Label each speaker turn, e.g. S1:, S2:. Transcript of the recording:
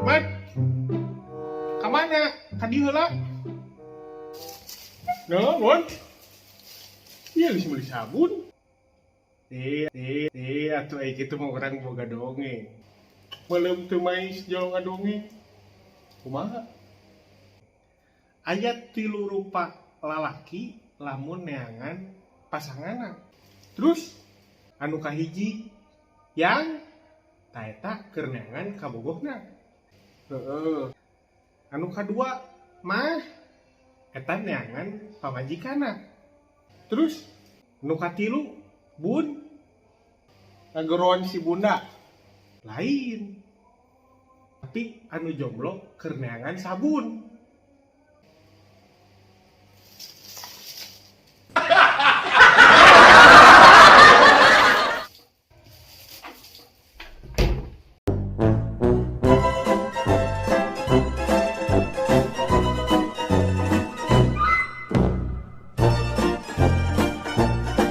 S1: Mat, kamana? Tadi heula. Naon? Iya geus meuli sabun. Atuh ai kitu mah urang boga dongeng. Meuleum teu mais jolo ngadongeng. Kumaha? Aya 3 rupa lalaki lamun neangan pasanganna. Terus anu kahiji yang taeta keur neangan kabogohna. Heeh. Anu kadua mah eta neangan pamajikanna. Terus anu katilu bun ngageroan si bunda lain. Tapi anu jomblo keur neangan sabun.